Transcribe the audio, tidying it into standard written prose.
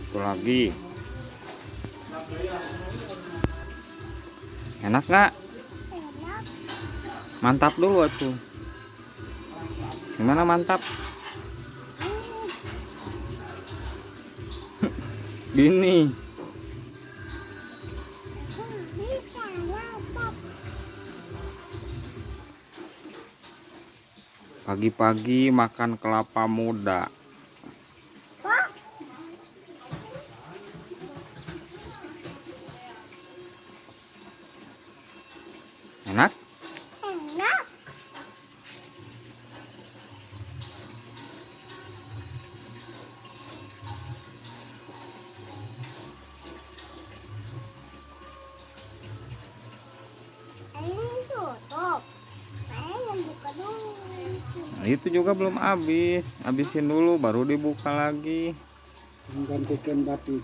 Satu lagi. Enak nggak? Enak. Mantap dulu tuh. Gimana mantap? Gini. Bisa mantap. Pagi-pagi makan kelapa muda. Kok? Enak? Enak. Ini tutup. Saya yang buka dulu. Nah, itu juga belum habis. Habisin dulu baru dibuka lagi. Menggantikan batu.